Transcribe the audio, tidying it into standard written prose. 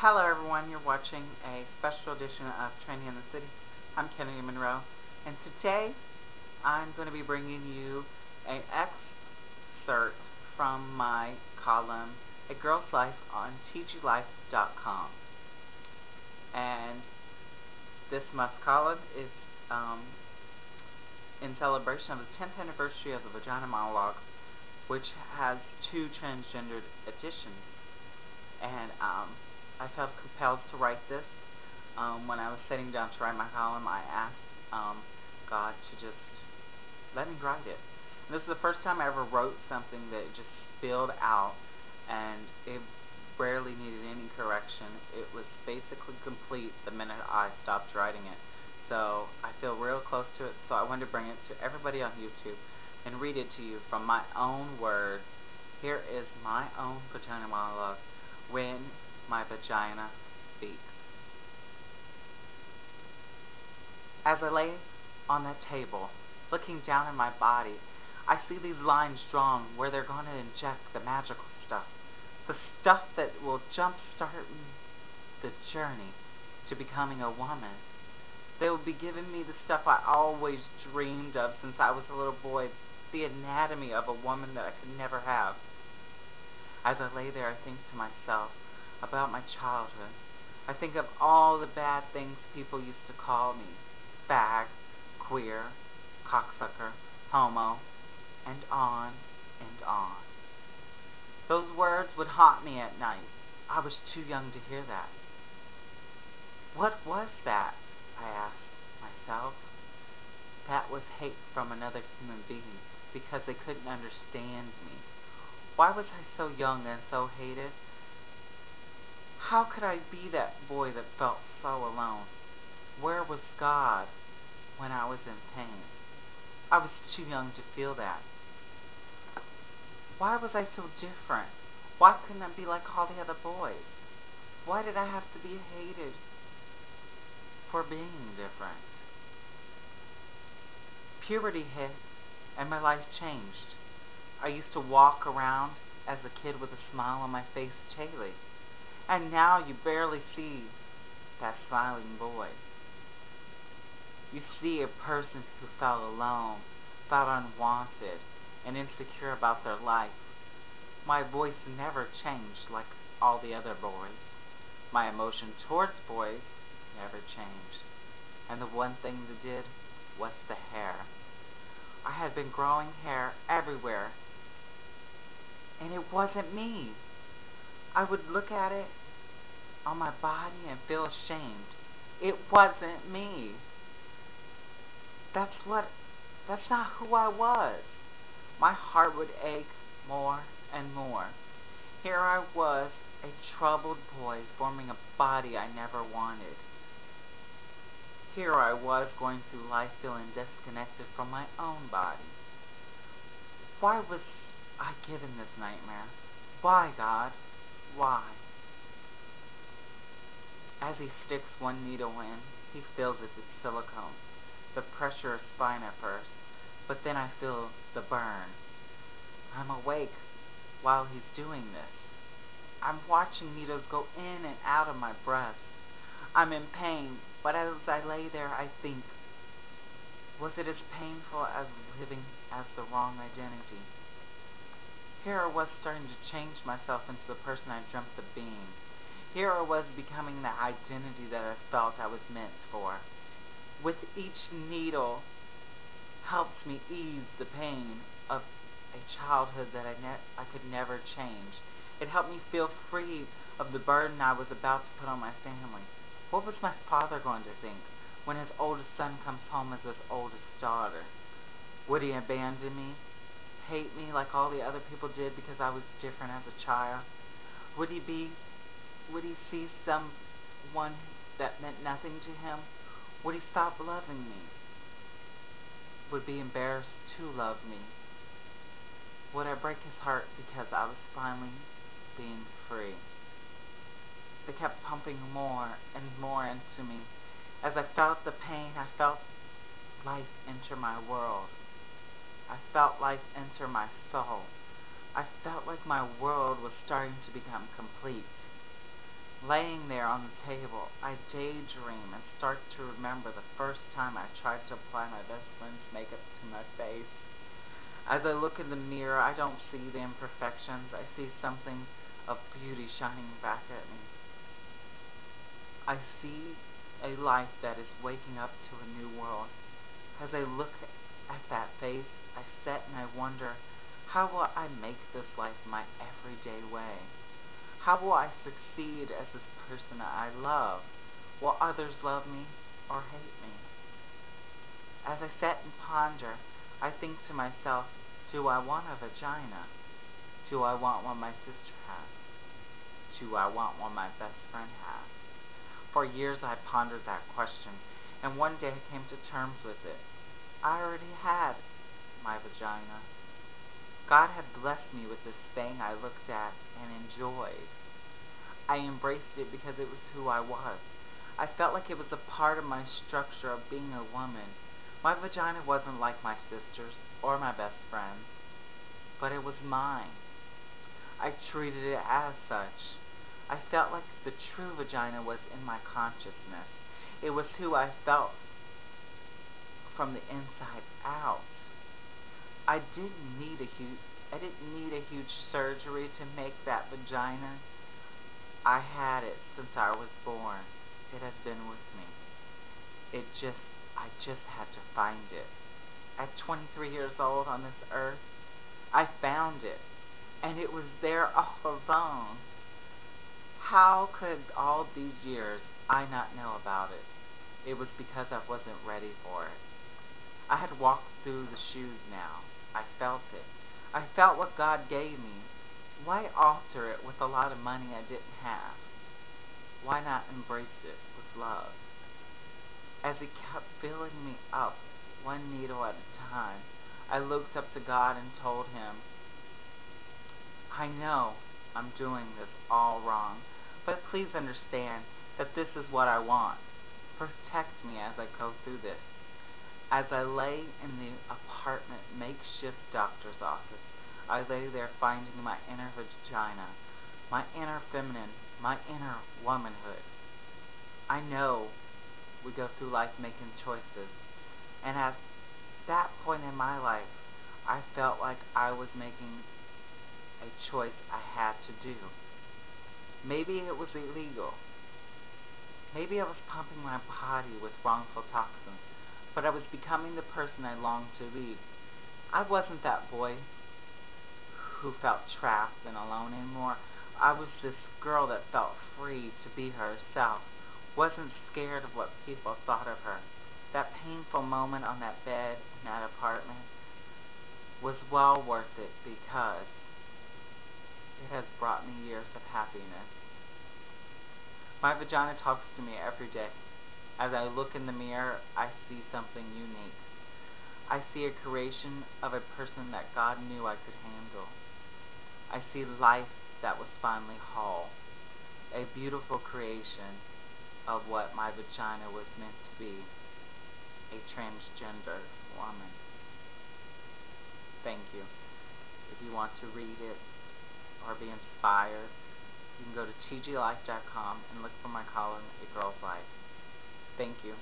Hello everyone, you're watching a special edition of Training in the City. I'm Kennedy Monroe, and today I'm going to be bringing you an excerpt from my column, A Girl's Life on tglife.com. And this month's column is in celebration of the 10th anniversary of the Vagina monologues, which has two transgendered editions. And I felt compelled to write this. When I was sitting down to write my column, I asked God to just let me write it. And this is the first time I ever wrote something that just spilled out, and it barely needed any correction. It was basically complete the minute I stopped writing it. So I feel real close to it, so I wanted to bring it to everybody on YouTube and read it to you from my own words. Here is my own vagina monologue, When My Vagina Speaks. As I lay on that table, looking down at my body, I see these lines drawn where they're going to inject the magical stuff. The stuff that will jumpstart the journey to becoming a woman. They will be giving me the stuff I always dreamed of since I was a little boy, the anatomy of a woman that I could never have. As I lay there, I think to myself about my childhood. I think of all the bad things people used to call me. Fag, queer, cocksucker, homo, and on and on. Those words would haunt me at night. I was too young to hear that. What was that? I asked myself. That was hate from another human being because they couldn't understand me. Why was I so young and so hated? How could I be that boy that felt so alone? Where was God when I was in pain? I was too young to feel that. Why was I so different? Why couldn't I be like all the other boys? Why did I have to be hated for being different? Puberty hit and my life changed. I used to walk around as a kid with a smile on my face daily. And now you barely see that smiling boy. You see a person who felt alone, felt unwanted, and insecure about their life. My voice never changed like all the other boys. My emotion towards boys never changed. And the one thing that did was the hair. I had been growing hair everywhere, and it wasn't me. I would look at it on my body and feel ashamed. It wasn't me. That's not who I was. My heart would ache more and more. Here I was, a troubled boy forming a body I never wanted. Here I was going through life feeling disconnected from my own body. Why was I given this nightmare? Why, God? Why? As he sticks one needle in, he fills it with silicone. The pressure is fine at first, but then I feel the burn. I'm awake while he's doing this. I'm watching needles go in and out of my breast. I'm in pain, but as I lay there, I think, was it as painful as living as the wrong identity? Here I was starting to change myself into the person I dreamt of being. Here I was becoming the identity that I felt I was meant for. With each needle helped me ease the pain of a childhood that I could never change. It helped me feel free of the burden I was about to put on my family. What was my father going to think when his oldest son comes home as his oldest daughter? Would he abandon me? Hate me like all the other people did because I was different as a child? Would he see someone that meant nothing to him? Would he stop loving me? Would be embarrassed to love me? Would I break his heart because I was finally being free? They kept pumping more and more into me. As I felt the pain, I felt life enter my world. I felt life enter my soul. I felt like my world was starting to become complete. Laying there on the table, I daydream and start to remember the first time I tried to apply my best friend's makeup to my face. As I look in the mirror, I don't see the imperfections. I see something of beauty shining back at me. I see a life that is waking up to a new world. As I look at that face, I sit and I wonder, how will I make this life my everyday way? How will I succeed as this person I love? Will others love me or hate me? As I sit and ponder, I think to myself, do I want a vagina? Do I want one my sister has? Do I want one my best friend has? For years I pondered that question, and one day I came to terms with it. I already had my vagina. God had blessed me with this thing I looked at and enjoyed. I embraced it because it was who I was. I felt like it was a part of my structure of being a woman. My vagina wasn't like my sister's or my best friend's, but it was mine. I treated it as such. I felt like the true vagina was in my consciousness. It was who I felt from the inside out. I didn't need a huge surgery to make that vagina. I had it since I was born. It has been with me. I just had to find it. At 23 years old on this earth, I found it, and it was there all along. How could all these years I not know about it? It was because I wasn't ready for it. I had walked through the shoes now. I felt it. I felt what God gave me. Why alter it with a lot of money I didn't have? Why not embrace it with love? As He kept filling me up, one needle at a time, I looked up to God and told Him, I know I'm doing this all wrong, but please understand that this is what I want. Protect me as I go through this. As I lay in the apartment makeshift doctor's office, I lay there finding my inner vagina, my inner feminine, my inner womanhood. I know we go through life making choices, and at that point in my life, I felt like I was making a choice I had to do. Maybe it was illegal. Maybe I was pumping my body with wrongful toxins, but I was becoming the person I longed to be. I wasn't that boy who felt trapped and alone anymore. I was this girl that felt free to be herself, wasn't scared of what people thought of her. That painful moment on that bed in that apartment was well worth it because it has brought me years of happiness. My vagina talks to me every day. As I look in the mirror, I see something unique. I see a creation of a person that God knew I could handle. I see life that was finally whole. A beautiful creation of what my vagina was meant to be. A transgender woman. Thank you. If you want to read it or be inspired, you can go to tglife.com and look for my column, A Girl's Life. Thank you.